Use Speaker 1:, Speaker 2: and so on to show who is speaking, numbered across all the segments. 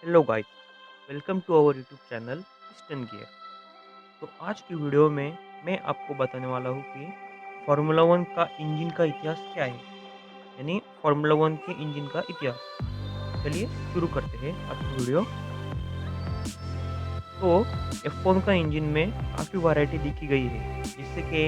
Speaker 1: Hello guys, welcome to our YouTube channel Eastern Gear. तो आज की वीडियो में मैं आपको बताने वाला हूँ कि फार्मूला वन का इंजन का इतिहास क्या है, यानी फार्मूला वन के इंजन का इतिहास। चलिए शुरू करते हैं आज की वीडियो। तो F1 का इंजन में काफ़ी वैरायटी दिखी गई है, जैसे कि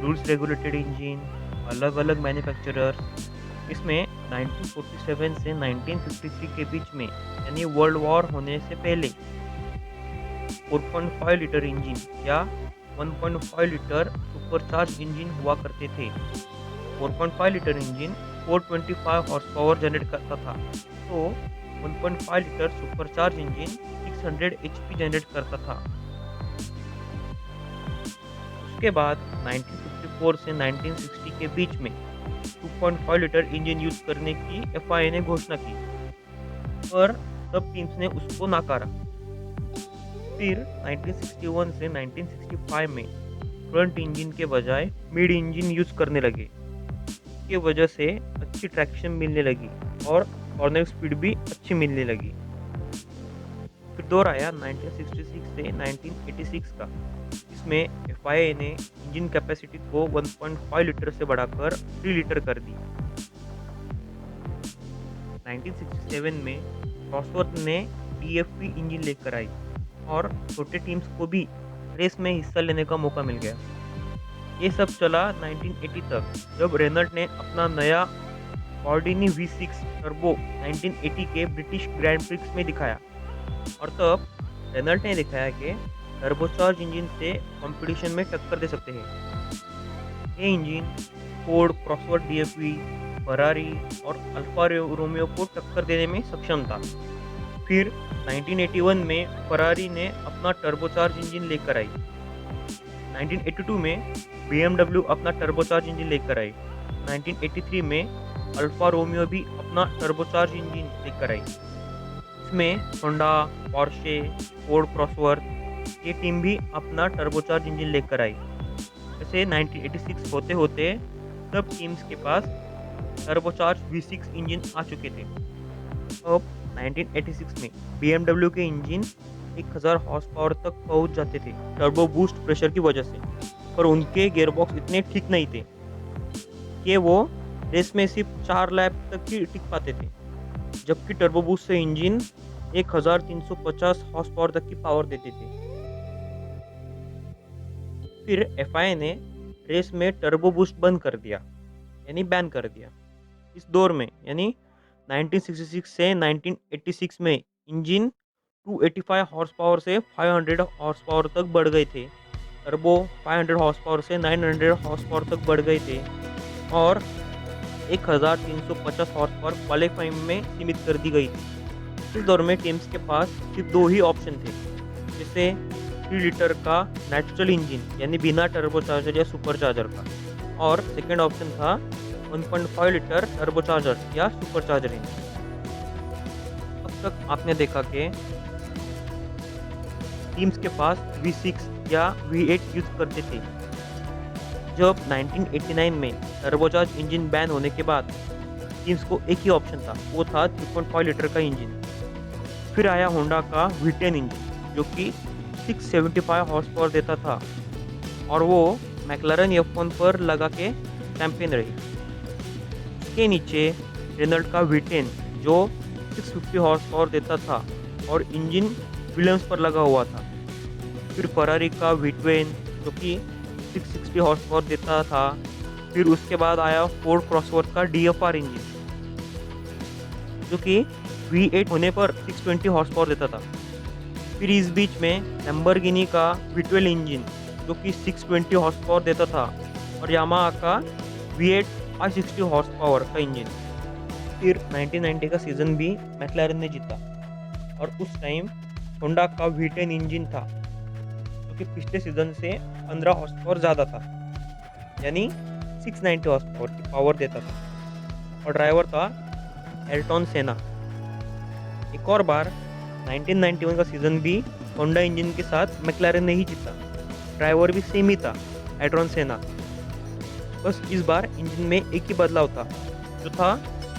Speaker 1: रूल्स रेगुलेटेड इंजन, अलग अलग मैन्युफैक्चरर्स। इसमें 1947 से 1953 के बीच में, यानी वर्ल्ड वॉर होने से पहले 4.5 लीटर इंजन या 1.5 लीटर सुपरचार्ज इंजन हुआ करते थे। 4.5 litre engine 425 horse power generate करता था, तो 1.5 litre supercharge engine 600 HP generate करता था। उसके बाद 1954 से 1960 के बीच में 2.5 लीटर इंजन यूज करने की एफआईए ने घोषणा की, पर सब टीम्स ने उसको नकारा। फिर 1961 से 1965 में फ्रंट इंजन के बजाय मिड इंजन यूज करने लगे। इसके वजह से अच्छी ट्रैक्शन मिलने लगी और कॉर्नर स्पीड भी अच्छी मिलने लगी। फिर दौर आया 1966 से 1986 का। इसमें एफआईए ने इंजन कैपेसिटी को 1.5 लीटर से बढ़ाकर 3 लीटर कर दी। 1967 में क्रॉसवर्थ ने डीएफपी इंजन लेकर आई और छोटे टीम्स को भी रेस में हिस्सा लेने का मौका मिल गया। ये सब चला 1980 तक, जब रेनल्ट ने अपना नया कॉर्डिनी V6 टर्बो 1980 के ब्रिटिश ग्रैंड प्रिक्स में दिखाया। और तब रेनल्ट ने दिखाया कि टर्बोचार्ज इंजन से कंपटीशन में टक्कर दे सकते हैं। ये इंजन फोर्ड, क्रॉसवर्थ डीएफवी, फरारी और अल्फा रोमियो को टक्कर देने में सक्षम था। फिर 1981 में फरारी ने अपना टर्बोचार्ज इंजन लेकर आई। 1982 में BMW अपना टर्बोचार्ज इंजन लेकर आई। 1983 में अल्फा रोमियो भी अपना टर्बोचार्ज इंजन लेकर आई। इसमें होंडा, पोर्शे, फोर्ड, क्रॉसवर्थ ये टीम भी अपना टर्बोचार्ज इंजन लेकर आई। ऐसे 1986 होते होते सब टीम्स के पास टर्बोचार्ज V6 इंजन आ चुके थे। अब 1986 में BMW के इंजन 1000 हॉर्स पावर तक पहुंच जाते थे टर्बो बूस्ट प्रेशर की वजह से, पर उनके गियरबॉक्स इतने ठीक नहीं थे कि वो रेस में सिर्फ 4 लैप तक ही टिक पाते थे, जबकि टर्बो बूस्ट से इंजन 1350 हॉर्स पावर तक की पावर देते थे। फिर एफआईए ने रेस में टर्बो बूस्ट बंद कर दिया, यानी बैन कर दिया। इस दौर में यानी 1966 से 1986 में इंजन 285 हॉर्स पावर से 500 हॉर्स पावर तक बढ़ गए थे। टर्बो 500 हॉर्स पावर से 900 हॉर्स पावर तक बढ़ गए थे और 1350 हॉर्स पावर क्वालिफाइंग में सीमित कर दी गई थी। इस दौर में टीम्स के पास सिर्फ 2 ही ऑप्शन थे, जैसे 3 लीटर का नेचुरल इंजन यानी बिना टर्बोचार्जर या सुपरचार्जर का, और सेकेंड ऑप्शन था 1.5 लीटर टर्बोचार्जर या सुपरचार्जर इंजन। अब तक आपने देखा कि टीम्स के पास V6 या V8 यूज करते थे। जब 1989 में टर्बोचार्ज इंजन बैन होने के बाद टीम्स को एक ही ऑप्शन था, वो था 3.5 लीटर का इंजन। फिर आया होंडा का V10 इंजन, जो कि 675 हॉर्स पावर देता था और वो मैक्लारेन F1 पर लगा के चैंपियन रही। इसके नीचे रेनल्ट का V10 जो 650 हॉर्स पावर देता था और इंजन विलियम्स पर लगा हुआ था। फिर फरारी का V12 जो कि 660 हॉर्स पावर देता था। फिर उसके बाद आया फोर्ड क्रॉसवर्थ का DFR इंजन जो कि V8 होने पर 620 हॉर्स पावर देता था। फिर इस बीच में लैम्बोर्गिनी का V12 इंजन जो कि 620 हॉर्स पावर देता था और यामाहा का V8 560 हॉर्स पावर का इंजन। फिर 1990 का सीज़न भी मैक्लारेन ने जीता और उस टाइम होंडा का V10 इंजन था जो कि पिछले सीज़न से 15 हॉर्स पावर ज़्यादा था, यानी 690 हॉर्स पावर की पावर देता था और ड्राइवर था एयरटॉन सेना। एक और बार 1991 का सीज़न भी होंडा इंजन के साथ मैक्लारेन ने ही जीता। ड्राइवर भी सेम ही था, एयरटॉन सेना। बस इस बार इंजन में एक ही बदलाव था, जो था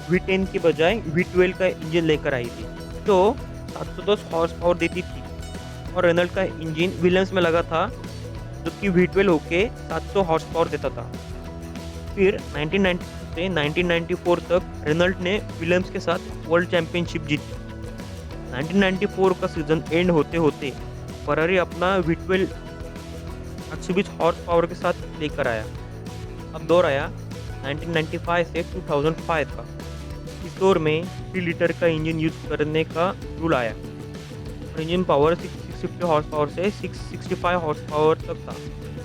Speaker 1: V10 के बजाय V12 का इंजन लेकर आई थी, जो 710 हॉर्स पावर देती थी और रेनॉल्ट का इंजन विलियम्स में लगा था जो कि V12 होके 700 हॉर्स पावर देता था। फिर 1990 से 1994 तक रेनॉल्ट ने विलियम्स के साथ वर्ल्ड चैंपियनशिप जीती। 1994 का सीजन एंड होते होते फरारी अपना V12 820 हॉर्स पावर के साथ लेकर आया। अब दौर आया 1995 से 2005 का। इस दौर में 3 लीटर का इंजन यूज करने का रूल आया और इंजन पावर 650 हॉर्स पावर से 665 हॉर्स पावर तक था।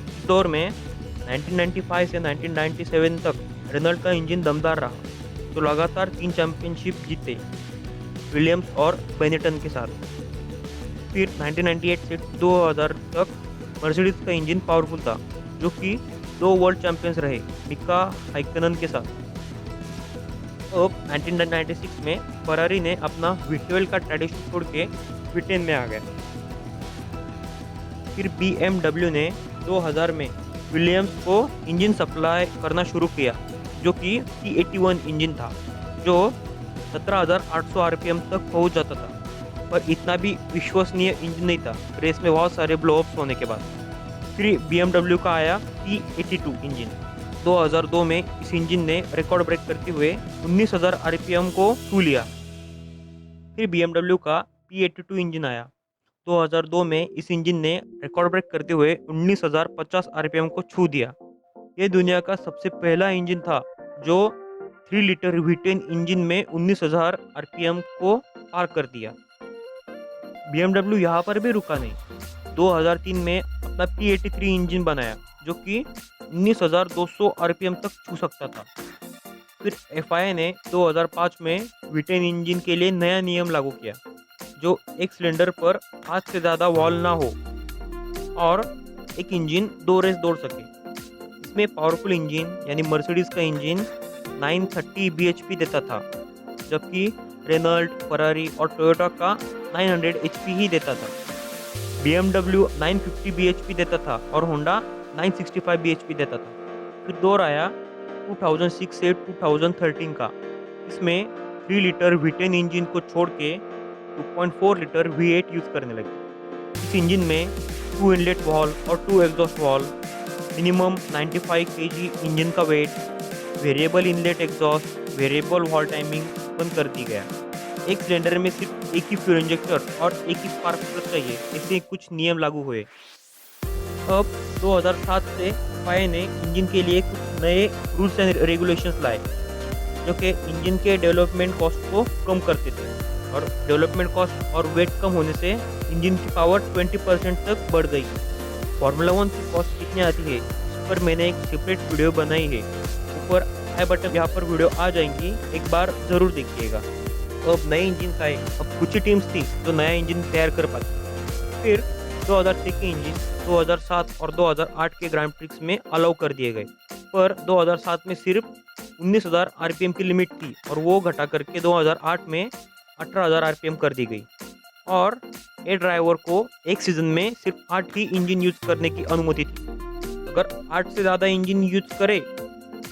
Speaker 1: इस दौर में 1995 से 1997 तक रेनॉल्ट का इंजन दमदार रहा, तो लगातार 3 चैंपियनशिप जीते विलियम्स और बेनेटन के साथ। फिर 1998 से 2000 तक मर्सिडीज का इंजन पावरफुल था, जो कि 2 वर्ल्ड चैंपियंस रहे मिका हाइकनन के साथ। अब 1996 में फरारी ने अपना V12 का ट्रेडिशन छोड़ के V10 में आ गया। फिर BMW ने 2000 में विलियम्स को इंजन सप्लाई करना शुरू किया, जो कि T81 इंजन था, जो 17,800 आरपीएम तक पहुंच जाता था, पर इतना भी विश्वसनीय इंजन नहीं था रेस में बहुत सारे ब्लोअप्स होने के बाद। फिर BMW का आया T82 इंजन। 2002 में इस इंजन ने रिकॉर्ड ब्रेक करते हुए 19,000 आरपीएम को छू लिया। फिर BMW का P82 इंजन आया। 2002 में इस इंजन ने रिकॉर्ड ब्रेक करते हुए 19,050 आरपीएम को छू दिया। यह दुनिया का सबसे पहला इंजन था जो 3 लीटर V10 इंजन में 19,000 आरपीएम को पार कर दिया। BMW यहाँ पर भी रुका नहीं। 2003 में अपना P83 इंजन बनाया, जो कि 19,200 आरपीएम तक छू सकता था। फिर FIA ने 2005 में V10 इंजन के लिए नया नियम लागू किया, जो एक सिलेंडर पर 5 से ज़्यादा वॉल्व ना हो और एक इंजन 2 रेस दौड़ सके। इसमें पावरफुल इंजन यानी मर्सिडीज का इंजन 930 bhp देता था, जबकि रेनॉल्ट, फरारी और टोयोटा का 900 HP ही देता था। BMW 950 bhp देता था और होंडा 965 bhp देता था। फिर दौर आया 2006 से 2013 का। इसमें 3 लीटर V10 इंजन को छोड़ के 2.4 लीटर V8 यूज़ करने लगे। इस इंजन में 2 इनलेट वाल्व और 2 exhaust valve, minimum 95 kg engine का weight, variable inlet exhaust, variable valve timing बंद कर दी गया। एक सिलेंडर में सिर्फ एक ही फ्यूल इंजेक्टर और एक ही स्पार्क प्लग चाहिए, ऐसे कुछ नियम लागू हुए। अब 2007 से FIA ने इंजन के लिए कुछ नए रूल्स एंड रेगुलेशंस लाए, जो कि इंजन के डेवलपमेंट कॉस्ट को कम करते थे। और डेवलपमेंट कॉस्ट और वेट कम होने से इंजन की पावर 20% तक बढ़ गई। फार्मूला 1 की कॉस्ट कितनी आती है, इस पर मैंने एक सेपरेट वीडियो बनाई है। ऊपर आई बटन यहाँ पर वीडियो आ जाएंगी, एक बार ज़रूर देखिएगा। अब नए इंजन आए, अब कुछ ही टीम्स थी जो नया इंजन तैयार कर पाती। फिर 2006 के इंजन 2007 और 2008 के ग्रैंड प्रिक्स में अलाउ कर दिए गए, पर 2007 में सिर्फ 19,000 आरपीएम की लिमिट थी और वो घटा करके 2008 में 18,000 आरपीएम कर दी गई। और ए ड्राइवर को एक सीजन में सिर्फ 8 ही इंजन यूज करने की अनुमति थी। अगर 8 से ज़्यादा इंजन यूज करे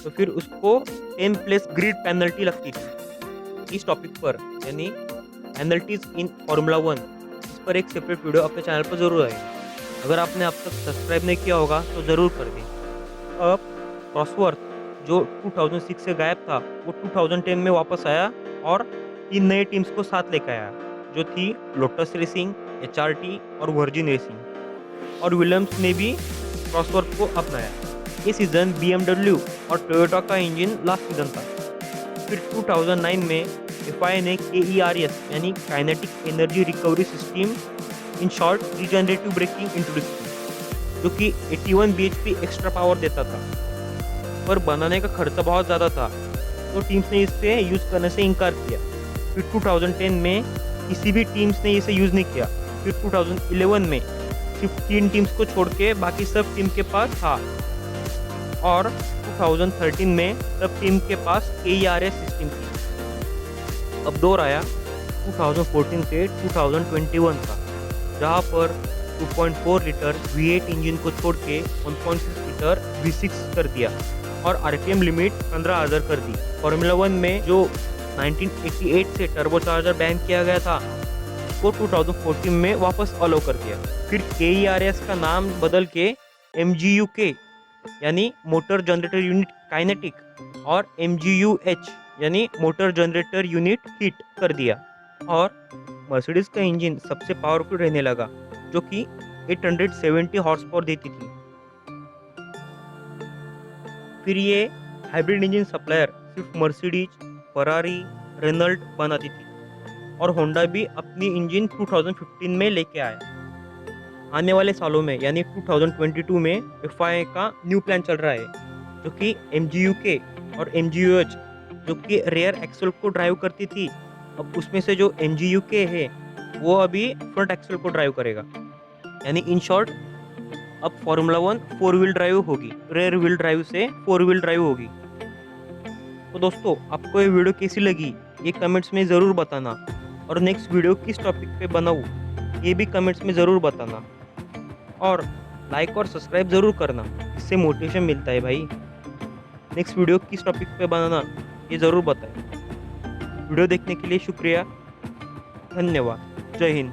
Speaker 1: तो फिर उसको 10 प्लस ग्रिड पेनल्टी लगती थी। इस टॉपिक पर यानी पेनल्टीज इन फार्मूला 1, इस पर एक सेपरेट वीडियो अपने चैनल पर ज़रूर आएगी। अगर आपने अब तक सब्सक्राइब नहीं किया होगा तो ज़रूर कर दें। अब क्रॉसवर्थ जो 2006 से गायब था, वो 2010 में वापस आया और 3 नए टीम्स को साथ लेकर आया, जो थी लोटस रेसिंग, HRT और वर्जिन रेसिंग। और विलियम्स ने भी क्रॉसवर्थ को अपनाया। ये सीज़न BMW और टोयोटा का इंजन लास्ट सीजन था। फिर 2009 में FIA ने KERS यानी kinetic energy recovery system, in short regenerative braking introduce की, जो कि 81 bhp एक्स्ट्रा पावर देता था, पर बनाने का खर्चा बहुत ज़्यादा था, तो टीम्स ने इसे यूज़ करने से इनकार किया। फिर 2010 में किसी भी टीम्स ने इसे यूज़ नहीं किया। फिर 2011 में सिर्फ 3 टीम्स को छोड़ के बाकी सब टीम के पास था, और 2013 में सब टीम के पास KERS सिस्टम थी। अब दौर आया 2014 से 2021 का, जहाँ पर 2.4 लीटर V8 इंजन को छोड़ के 1.6 लीटर V6 कर दिया और आरपीएम लिमिट 15,000 कर दी। फार्मूला 1 में जो 1988 से टर्बोचार्जर बैन किया गया था, को 2014 में वापस अलाउ कर दिया। फिर KERS का नाम बदल के MGU-K यानी मोटर जनरेटर यूनिट काइनेटिक और MGU-H यानी मोटर जनरेटर यूनिट हीट कर दिया। और मर्सिडीज का इंजन सबसे पावरफुल रहने लगा, जो कि 870 हॉर्स पावर देती थी। फिर ये हाइब्रिड इंजन सप्लायर सिर्फ मर्सिडीज, फरारी, रेनॉल्ट बनाती थी और होंडा भी अपनी इंजन 2015 में लेके आया। आने वाले सालों में यानी 2022 में FIA का न्यू प्लान चल रहा है, जो कि MGU-K और MGU-H जो कि रेयर एक्सल को ड्राइव करती थी, अब उसमें से जो MGU-K है वो अभी फ्रंट एक्सल को ड्राइव करेगा। यानी इन शॉर्ट अब फॉर्मूला 1 4 व्हील ड्राइव होगी, रेयर व्हील ड्राइव से 4 व्हील ड्राइव होगी। तो दोस्तों, आपको ये वीडियो कैसी लगी ये कमेंट्स में ज़रूर बताना, और नेक्स्ट वीडियो किस टॉपिक पे बनाऊँ ये भी कमेंट्स में ज़रूर बताना, और लाइक और सब्सक्राइब ज़रूर करना, इससे मोटिवेशन मिलता है भाई। नेक्स्ट वीडियो किस टॉपिक पे बनाना ये ज़रूर बताएं। वीडियो देखने के लिए शुक्रिया, धन्यवाद, जय हिंद।